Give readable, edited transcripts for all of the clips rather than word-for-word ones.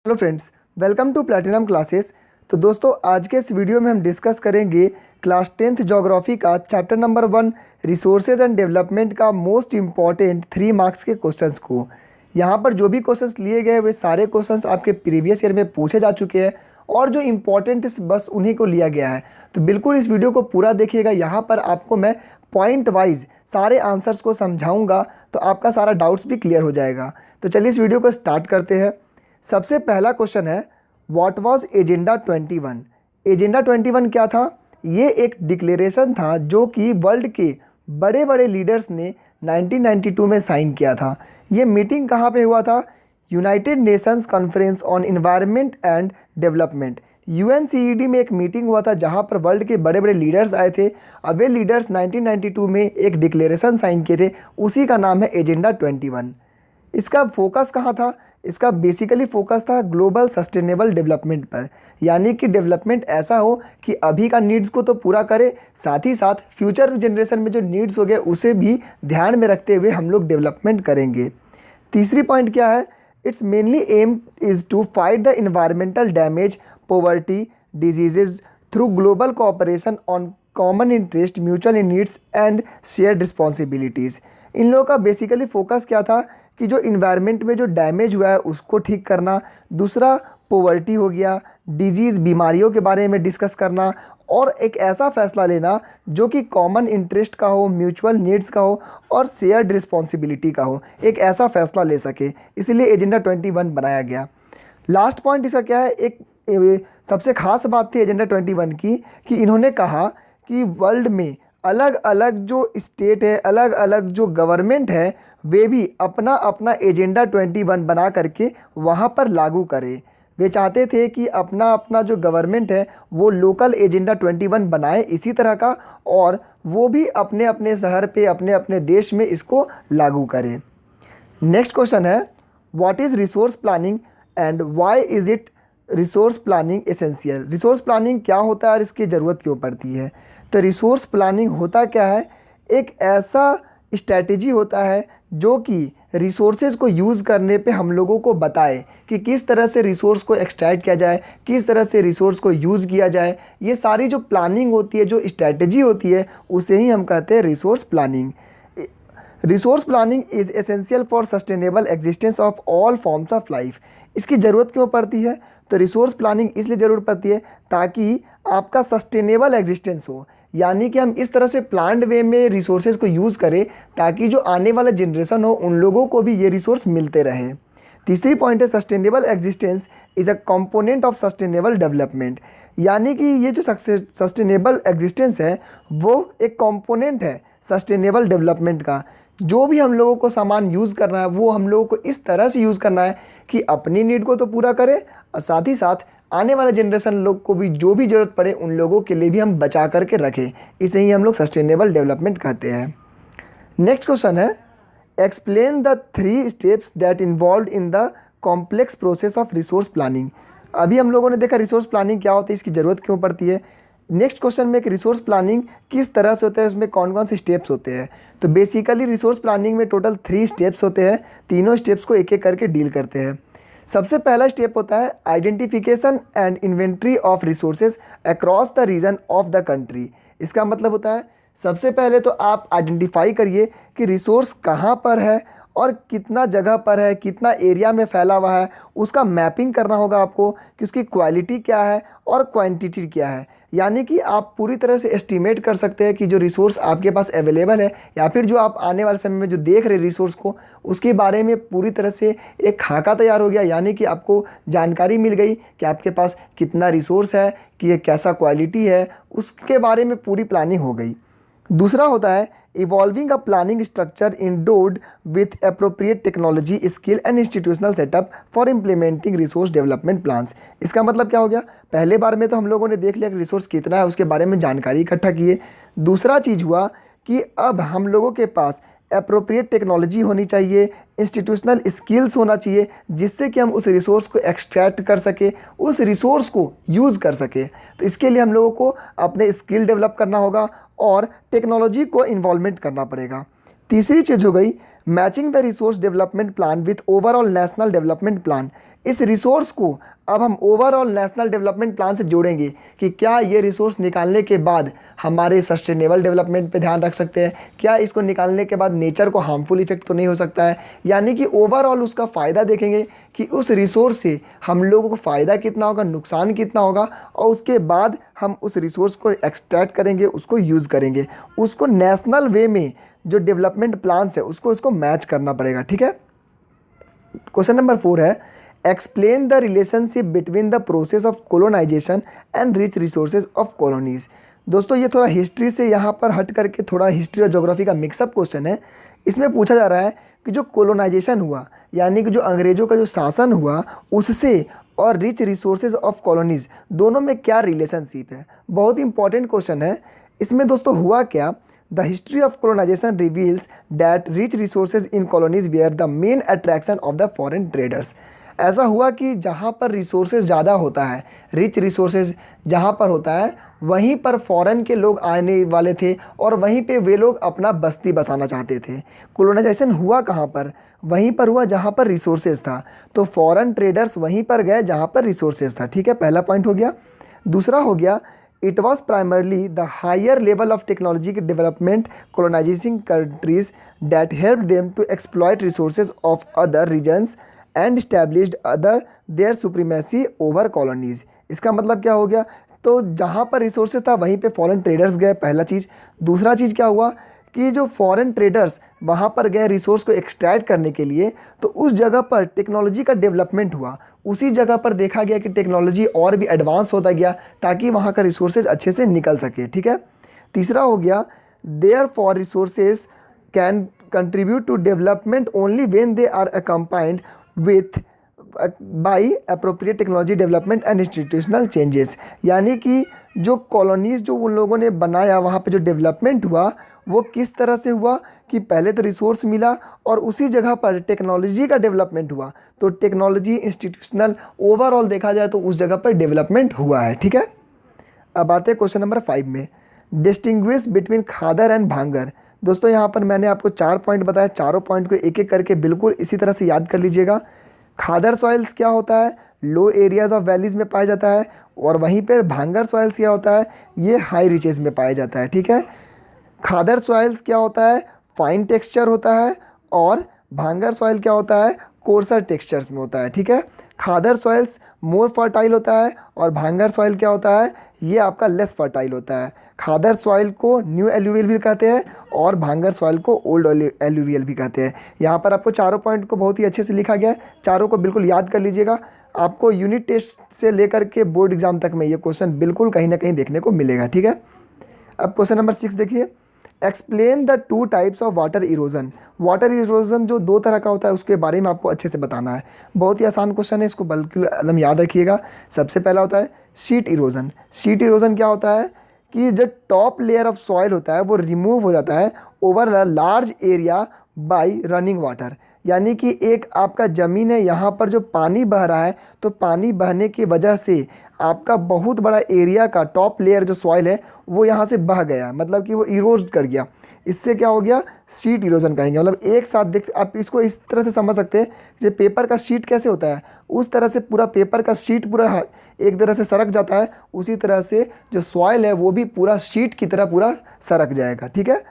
Hello friends, welcome to Platinum Classes. तो दोस्तों, आज के इस वीडियो में हम डिस्कस करेंगे क्लास 10th ज्योग्राफी का chapter number 1 resources and development का मोस्ट इम्पॉर्टेंट 3 मार्क्स के क्वेश्चंस को। यहाँ पर जो भी क्वेश्चंस लिए गए वे सारे क्वेश्चंस आपके प्रीवियस ईयर में पूछे जा चुके हैं और जो इम्पॉर्टेंट है बस उन्हीं को लिया गया है। तो बिल्कुल इस वीडियो को पूरा देखिएगा। यहाँ पर आपको मैं पॉइंट वाइज सारे आंसर्स को समझाऊँगा तो आपका सारा डाउट्स भी क्लियर हो जाएगा। तो चलिए इस वीडियो को स्टार्ट करते हैं। सबसे पहला क्वेश्चन है, व्हाट वाज एजेंडा 21। एजेंडा 21 क्या था? ये एक डिक्लेरेशन था जो कि वर्ल्ड के बड़े बड़े लीडर्स ने 1992 में साइन किया था। ये मीटिंग कहाँ पे हुआ था? United Nations conference on environment and development, UNCED में एक मीटिंग हुआ था जहाँ पर वर्ल्ड के बड़े बड़े लीडर्स आए थे। अब वे लीडर्स 1992 में एक डिक्लेरेशन साइन किए थे, उसी का नाम है एजेंडा 21। इसका फोकस कहाँ था? इसका बेसिकली फोकस था ग्लोबल सस्टेनेबल डेवलपमेंट पर, यानी कि डेवलपमेंट ऐसा हो कि अभी का नीड्स को तो पूरा करे, साथ ही साथ फ्यूचर जनरेशन में जो नीड्स हो गए उसे भी ध्यान में रखते हुए हम लोग डेवलपमेंट करेंगे। तीसरी पॉइंट क्या है? It's mainly aim is to fight the environmental damage, poverty, diseases through global cooperation on common interest, mutual needs and shared responsibilities. इन लोगों का बेसिकली फोकस क्या था कि जो इन्वायरमेंट में जो डैमेज हुआ है उसको ठीक करना, दूसरा पोवर्टी हो गया, डिजीज़ बीमारियों के बारे में डिस्कस करना और एक ऐसा फ़ैसला लेना जो कि कॉमन इंटरेस्ट का हो, म्यूचुअल नीड्स का हो और शेयर्ड रिस्पॉन्सिबिलिटी का हो, एक ऐसा फ़ैसला ले सके। इसलिए एजेंडा 21 बनाया गया। लास्ट पॉइंट इसका क्या है? सबसे ख़ास बात थी एजेंडा 21 की कि इन्होंने कहा कि वर्ल्ड में अलग अलग जो स्टेट है, अलग अलग जो गवर्नमेंट है, वे भी अपना अपना एजेंडा 21 बना करके वहाँ पर लागू करें। वे चाहते थे कि अपना अपना जो गवर्नमेंट है वो लोकल एजेंडा 21 बनाए इसी तरह का, और वो भी अपने अपने शहर पे, अपने अपने देश में इसको लागू करें। नेक्स्ट क्वेश्चन है, what is resource planning and why is it resource planning essential. Resource planning क्या होता है और इसकी ज़रूरत क्यों पड़ती है? तो रिसोर्स प्लानिंग होता क्या है? एक ऐसा स्ट्रैटेजी होता है जो कि रिसोर्सेज को यूज़ करने पे हम लोगों को बताए कि किस तरह से रिसोर्स को एक्सट्रैक्ट किया जाए, किस तरह से रिसोर्स को यूज़ किया जाए। ये सारी जो प्लानिंग होती है, जो स्ट्रैटेजी होती है, उसे ही हम कहते हैं resource planning. Resource planning is essential for sustainable existence of all forms of life. इसकी ज़रूरत क्यों पड़ती है? तो रिसोर्स प्लानिंग इसलिए ज़रूरत पड़ती है ताकि आपका सस्टेनेबल एग्जिस्टेंस हो, यानी कि हम इस तरह से प्लान्ड वे में रिसोर्सेज को यूज़ करें ताकि जो आने वाला जनरेशन हो उन लोगों को भी ये रिसोर्स मिलते रहें। तीसरी पॉइंट है, sustainable existence is a component of sustainable development, यानी कि ये जो सस्टेनेबल एग्जिस्टेंस है वो एक कंपोनेंट है सस्टेनेबल डेवलपमेंट का। जो भी हम लोगों को सामान यूज़ करना है वो हम लोगों को इस तरह से यूज़ करना है कि अपनी नीड को तो पूरा करे और साथ ही साथ आने वाले जनरेशन लोग को भी जो भी ज़रूरत पड़े उन लोगों के लिए भी हम बचा करके रखें। इसे ही हम लोग सस्टेनेबल डेवलपमेंट कहते हैं। नेक्स्ट क्वेश्चन है, explain the 3 steps that involve in the complex process of resource planning. अभी हम लोगों ने देखा रिसोर्स प्लानिंग क्या होती है, इसकी ज़रूरत क्यों पड़ती है। नेक्स्ट क्वेश्चन में कि रिसोर्स प्लानिंग किस तरह से होता है, उसमें कौन कौन से स्टेप्स होते हैं। तो बेसिकली रिसोर्स प्लानिंग में टोटल 3 स्टेप्स होते हैं। तीनों स्टेप्स को एक एक करके डील करते हैं। सबसे पहला स्टेप होता है identification and inventory of resources across the region of the country. इसका मतलब होता है सबसे पहले तो आप आइडेंटिफाई करिए कि रिसोर्स कहाँ पर है और कितना जगह पर है, कितना एरिया में फैला हुआ है। उसका मैपिंग करना होगा आपको कि उसकी क्वालिटी क्या है और क्वांटिटी क्या है, यानी कि आप पूरी तरह से एस्टीमेट कर सकते हैं कि जो रिसोर्स आपके पास अवेलेबल है या फिर जो आप आने वाले समय में जो देख रहे रिसोर्स को, उसके बारे में पूरी तरह से एक खाका तैयार हो गया, यानी कि आपको जानकारी मिल गई कि आपके पास कितना रिसोर्स है, कि ये कैसा क्वालिटी है, उसके बारे में पूरी प्लानिंग हो गई। दूसरा होता है evolving a planning structure endowed with appropriate technology, skill and institutional setup for implementing resource development plans. इसका मतलब क्या हो गया? पहले बार में तो हम लोगों ने देख लिया कि रिसोर्स कितना है, उसके बारे में जानकारी इकट्ठा किए। दूसरा चीज़ हुआ कि अब हम लोगों के पास अप्रोप्रिएट टेक्नोलॉजी होनी चाहिए, इंस्टीट्यूशनल स्किल्स होना चाहिए, जिससे कि हम उस रिसोर्स को एक्सट्रैक्ट कर सके, उस रिसोर्स को यूज़ कर सके। तो इसके लिए हम लोगों को अपने स्किल डेवलप करना होगा और टेक्नोलॉजी को इन्वॉल्वमेंट करना पड़ेगा। तीसरी चीज़ हो गई matching the resource development plan with overall national development plan. इस रिसोर्स को अब हम ओवरऑल नेशनल डेवलपमेंट प्लान से जोड़ेंगे कि क्या ये रिसोर्स निकालने के बाद हमारे सस्टेनेबल डेवलपमेंट पे ध्यान रख सकते हैं, क्या इसको निकालने के बाद नेचर को हार्मफुल इफेक्ट तो नहीं हो सकता है। यानी कि ओवरऑल उसका फ़ायदा देखेंगे कि उस रिसोर्स से हम लोगों को फ़ायदा कितना होगा, नुकसान कितना होगा, और उसके बाद हम उस रिसोर्स को एक्सट्रैक्ट करेंगे, उसको यूज़ करेंगे, उसको नेशनल वे में जो डेवलपमेंट प्लान्स है उसको मैच करना पड़ेगा। ठीक है। क्वेश्चन नंबर 4 है, explain the relationship between the process of colonisation and rich resources of colonies. दोस्तों ये थोड़ा हिस्ट्री से यहाँ पर हट करके थोड़ा हिस्ट्री और ज्योग्राफी का मिक्सअप क्वेश्चन है। इसमें पूछा जा रहा है कि जो कोलोनाइजेशन हुआ, यानी कि जो अंग्रेज़ों का जो शासन हुआ, उससे और रिच रिसोर्सेज ऑफ कॉलोनीज़ दोनों में क्या रिलेशनशिप है। बहुत ही इंपॉर्टेंट क्वेश्चन है। इसमें दोस्तों हुआ क्या, the history of colonisation reveals that rich resources in colonies were the main attraction of the foreign traders. ऐसा हुआ कि जहाँ पर रिसोर्सेज ज़्यादा होता है, रिच रिसोर्सेज जहाँ पर होता है, वहीं पर फॉरेन के लोग आने वाले थे और वहीं पे वे लोग अपना बस्ती बसाना चाहते थे। कोलोनाइजेशन हुआ कहाँ पर, वहीं पर हुआ जहाँ पर रिसोर्सेज था, तो फॉरेन ट्रेडर्स वहीं पर गए जहाँ पर रिसोर्सेज था। ठीक है, पहला पॉइंट हो गया। दूसरा हो गया, it was primarily the higher level of technology के development colonizing countries that helped them to exploit resources of other regions and established other their supremacy over colonies। इसका मतलब क्या हो गया, तो जहाँ पर रिसोर्सेज था वहीं पे फॉरेन ट्रेडर्स गए, पहला चीज़। दूसरा चीज़ क्या हुआ कि जो फॉरेन ट्रेडर्स वहाँ पर गए रिसोर्स को एक्सट्रैक्ट करने के लिए, तो उस जगह पर टेक्नोलॉजी का डेवलपमेंट हुआ। उसी जगह पर देखा गया कि टेक्नोलॉजी और भी एडवांस होता गया ताकि वहाँ का रिसोर्सेज अच्छे से निकल सके। ठीक है। तीसरा हो गया, therefore resources can contribute to development only when they are accompanied with by appropriate technology development and institutional changes. यानी कि जो कॉलोनीज़ जो उन लोगों ने बनाया, वहाँ पे जो डेवलपमेंट हुआ वो किस तरह से हुआ कि पहले तो रिसोर्स मिला और उसी जगह पर टेक्नोलॉजी का डेवलपमेंट हुआ। तो टेक्नोलॉजी इंस्टीट्यूशनल ओवरऑल देखा जाए तो उस जगह पर डेवलपमेंट हुआ है। ठीक है। अब आते हैं क्वेश्चन नंबर 5 में, डिस्टिंग्विश बिटवीन खादर एंड भांगर। दोस्तों यहाँ पर मैंने आपको 4 पॉइंट बताया, चारों पॉइंट को एक एक करके बिल्कुल इसी तरह से याद कर लीजिएगा। खादर सॉइल्स क्या होता है, लो एरियाज ऑफ वैलीज़ में पाया जाता है, और वहीं पर भांगर सॉइल्स क्या होता है, ये हाई रिचेज में पाया जाता है। ठीक है। खादर सॉइल्स क्या होता है, फाइन टेक्सचर होता है, और भांगर सॉइल क्या होता है, कोर्सर टेक्सचर्स में होता है। ठीक है। खादर सॉइल्स मोर फर्टाइल होता है और भांगर सॉइल क्या होता है, ये आपका लेस फर्टाइल होता है। खादर सॉइल को न्यू एल्यूवियल भी कहते हैं और भांगर सॉइल को ओल्ड एल्यूवियल भी कहते हैं। यहाँ पर आपको चारों पॉइंट को बहुत ही अच्छे से लिखा गया है, चारों को बिल्कुल याद कर लीजिएगा। आपको यूनिट टेस्ट से लेकर के बोर्ड एग्जाम तक में ये क्वेश्चन बिल्कुल कहीं ना कहीं देखने को मिलेगा। ठीक है। अब क्वेश्चन नंबर 6 देखिए, explain the 2 types of water erosion. Water erosion जो 2 तरह का होता है उसके बारे में आपको अच्छे से बताना है। बहुत ही आसान क्वेश्चन है, इसको बिल्कुल एकदम याद रखिएगा। सबसे पहला होता है शीट इरोजन। शीट इरोजन क्या होता है कि जो टॉप लेयर ऑफ सॉइल होता है वो रिमूव हो जाता है over a large area bye running water. यानी कि एक आपका ज़मीन है, यहाँ पर जो पानी बह रहा है, तो पानी बहने की वजह से आपका बहुत बड़ा एरिया का टॉप लेयर जो सॉइल है वो यहाँ से बह गया, मतलब कि वो इरोज कर गया। इससे क्या हो गया, शीट इरोजन कहेंगे। मतलब एक साथ देख, आप इसको इस तरह से समझ सकते हैं कि पेपर का शीट कैसे होता है, उस तरह से पूरा पेपर का शीट पूरा एक तरह से सरक जाता है, उसी तरह से जो सॉइल है वो भी पूरा शीट की तरह पूरा सरक जाएगा। ठीक है।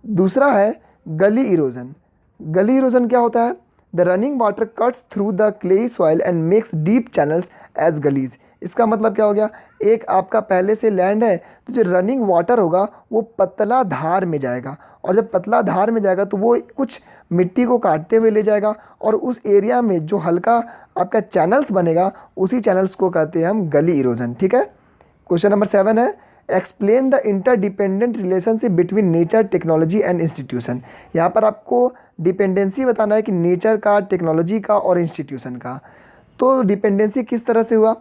दूसरा है गली इरोजन। गली इरोजन क्या होता है, the running water cuts through the clayey soil and makes deep channels as gullies. इसका मतलब क्या हो गया, एक आपका पहले से लैंड है तो जो रनिंग वाटर होगा वो पतला धार में जाएगा, और जब पतला धार में जाएगा तो वो कुछ मिट्टी को काटते हुए ले जाएगा, और उस एरिया में जो हल्का आपका चैनल्स बनेगा उसी चैनल्स को कहते हैं हम गली इरोजन। ठीक है। क्वेश्चन नंबर 7 है, explain the interdependent relationship between nature, technology and institution. यहाँ पर आपको डिपेंडेंसी बताना है कि नेचर का, टेक्नोलॉजी का और इंस्टीट्यूशन का। तो डिपेंडेंसी किस तरह से हुआ,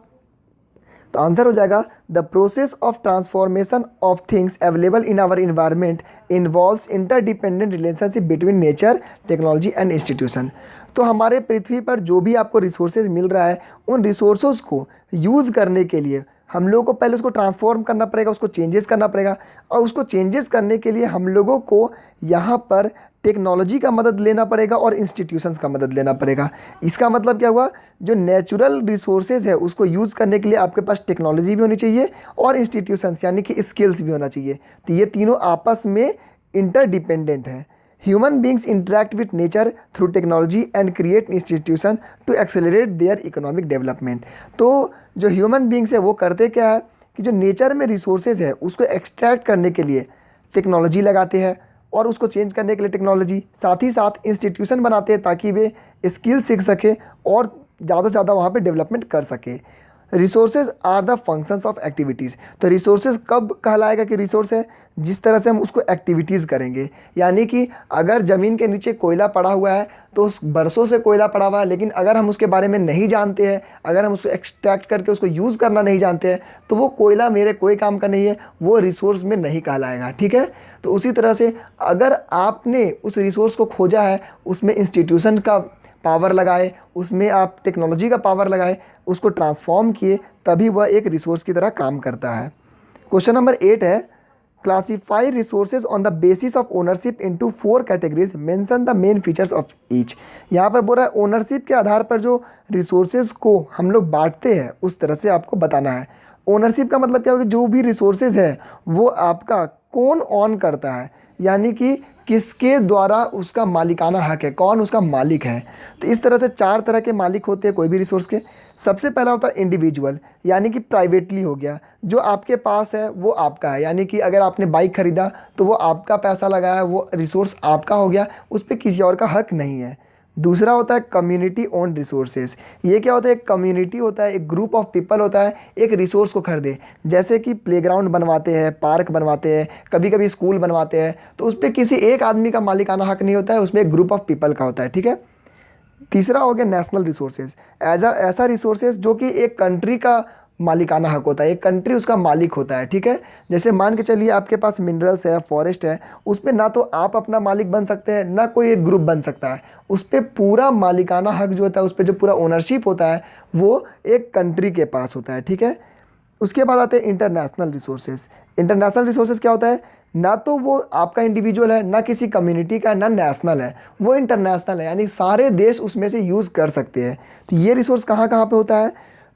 तो आंसर हो जाएगा the process of transformation of things available in our environment involves interdependent relationship between nature, technology and institution. तो हमारे पृथ्वी पर जो भी आपको रिसोर्सेज मिल रहा है, उन रिसोर्सेज को यूज़ करने के लिए हम लोगों को पहले उसको ट्रांसफॉर्म करना पड़ेगा, उसको चेंजेस करना पड़ेगा, और उसको चेंजेस करने के लिए हम लोगों को यहाँ पर टेक्नोलॉजी का मदद लेना पड़ेगा और इंस्टीट्यूशंस का मदद लेना पड़ेगा। इसका मतलब क्या हुआ, जो नेचुरल रिसोर्सेज है उसको यूज़ करने के लिए आपके पास टेक्नोलॉजी भी होनी चाहिए और इंस्टीट्यूशंस यानी कि स्किल्स भी होना चाहिए। तो ये तीनों आपस में इंटरडिपेंडेंट है। Human beings interact with nature through technology and create institution to accelerate their economic development. तो जो ह्यूमन बींग्स है वो करते क्या है कि जो नेचर में रिसोर्सेज है उसको एक्सट्रैक्ट करने के लिए टेक्नोलॉजी लगाते हैं और उसको चेंज करने के लिए टेक्नोलॉजी, साथ ही साथ इंस्टीट्यूशन बनाते हैं ताकि वे स्किल सीख सके और ज़्यादा से ज़्यादा वहाँ पे डेवलपमेंट कर सके। Resources are the functions of activities. तो रिसोर्सेज कब कहलाएगा कि रिसोर्स है, जिस तरह से हम उसको एक्टिविटीज़ करेंगे। यानी कि अगर ज़मीन के नीचे कोयला पड़ा हुआ है तो उस बरसों से कोयला पड़ा हुआ है, लेकिन अगर हम उसके बारे में नहीं जानते हैं, अगर हम उसको एक्सट्रैक्ट करके उसको यूज़ करना नहीं जानते हैं, तो वो कोयला मेरे कोई काम का नहीं है, वो रिसोर्स में नहीं कहलाएगा। ठीक है। तो उसी तरह से अगर आपने उस रिसोर्स को खोजा है, उसमें इंस्टीट्यूशन का पावर लगाए, उसमें आप टेक्नोलॉजी का पावर लगाए, उसको ट्रांसफॉर्म किए, तभी वह एक रिसोर्स की तरह काम करता है। क्वेश्चन नंबर 8 है, classify resources on the basis of ownership into 4 categories, mention the main features of each. यहाँ पर बोल रहा है ओनरशिप के आधार पर जो रिसोर्सेज को हम लोग बांटते हैं उस तरह से आपको बताना है। ओनरशिप का मतलब क्या होगा, जो भी रिसोर्सेज है वो आपका कौन ऑन करता है, यानी कि किसके द्वारा उसका मालिकाना हक है, कौन उसका मालिक है। तो इस तरह से 4 तरह के मालिक होते हैं कोई भी रिसोर्स के। सबसे पहला होता है इंडिविजुअल, यानी कि प्राइवेटली हो गया, जो आपके पास है वो आपका है। यानी कि अगर आपने बाइक खरीदा तो वो आपका पैसा लगाया, वो रिसोर्स आपका हो गया, उस पर किसी और का हक नहीं है। दूसरा होता है कम्युनिटी ओन्ड रिसोर्सेज। ये क्या होता है, एक कम्युनिटी होता है, एक ग्रुप ऑफ पीपल होता है, एक रिसोर्स को खरीदे। जैसे कि प्लेग्राउंड बनवाते हैं, पार्क बनवाते हैं, कभी कभी स्कूल बनवाते हैं, तो उस पर किसी एक आदमी का मालिकाना हक नहीं होता है, उसमें एक ग्रुप ऑफ पीपल का होता है। ठीक है। तीसरा हो गया नेशनल रिसोर्सेज, ऐसा रिसोर्सेज जो कि एक कंट्री का मालिकाना हक होता है, एक कंट्री उसका मालिक होता है। ठीक है। जैसे मान के चलिए आपके पास मिनरल्स है, फॉरेस्ट है, उस पर ना तो आप अपना मालिक बन सकते हैं, ना कोई एक ग्रुप बन सकता है। उस पर पूरा मालिकाना हक जो होता है, उस पर जो पूरा ओनरशिप होता है वो एक कंट्री के पास होता है। ठीक है। उसके बाद आते हैं इंटरनेशनल रिसोर्सेज। इंटरनेशनल रिसोर्सेज क्या होता है, ना तो वो आपका इंडिविजुअल है, ना किसी कम्युनिटी का, ना नेशनल है, वो इंटरनेशनल है, यानी सारे देश उसमें से यूज़ कर सकते हैं। तो ये रिसोर्स कहाँ कहाँ पे होता है,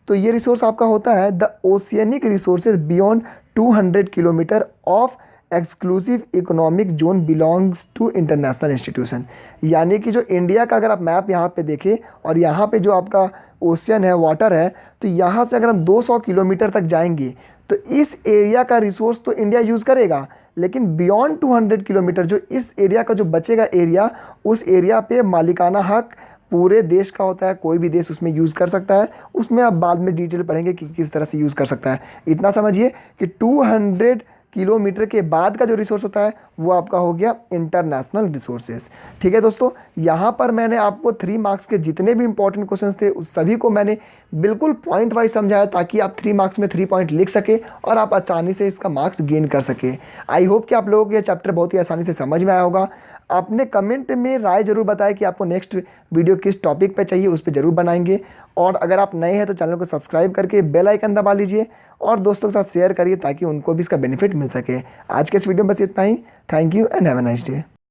तो ये रिसोर्स आपका होता है the oceanic resources beyond 200 kilometre of exclusive economic zone belongs to international institution. यानी कि जो इंडिया का अगर आप मैप यहाँ पे देखें और यहाँ पे जो आपका ओशियन है, वाटर है, तो यहाँ से अगर हम 200 किलोमीटर तक जाएंगे तो इस एरिया का रिसोर्स तो इंडिया यूज़ करेगा, लेकिन बियॉन्ड 200 किलोमीटर जो इस एरिया का जो बचेगा एरिया, उस एरिया पे मालिकाना हक पूरे देश का होता है, कोई भी देश उसमें यूज़ कर सकता है। उसमें आप बाद में डिटेल पढ़ेंगे कि किस तरह से यूज़ कर सकता है। इतना समझिए कि 200 किलोमीटर के बाद का जो रिसोर्स होता है वो आपका हो गया इंटरनेशनल रिसोर्सेज। ठीक है दोस्तों, यहाँ पर मैंने आपको 3 मार्क्स के जितने भी इंपॉर्टेंट क्वेश्चंस थे उस सभी को मैंने बिल्कुल पॉइंट वाइज समझाया ताकि आप 3 मार्क्स में 3 पॉइंट लिख सके और आप आसानी से इसका मार्क्स गेन कर सके। आई होप कि आप लोगों को ये चैप्टर बहुत ही आसानी से समझ में आया होगा। आपने कमेंट में राय ज़रूर बताया कि आपको नेक्स्ट वीडियो किस टॉपिक पे चाहिए, उस पर ज़रूर बनाएंगे। और अगर आप नए हैं तो चैनल को सब्सक्राइब करके बेल आइकन दबा लीजिए और दोस्तों के साथ शेयर करिए ताकि उनको भी इसका बेनिफिट मिल सके। आज के इस वीडियो में बस इतना ही। Thank you and have a nice day.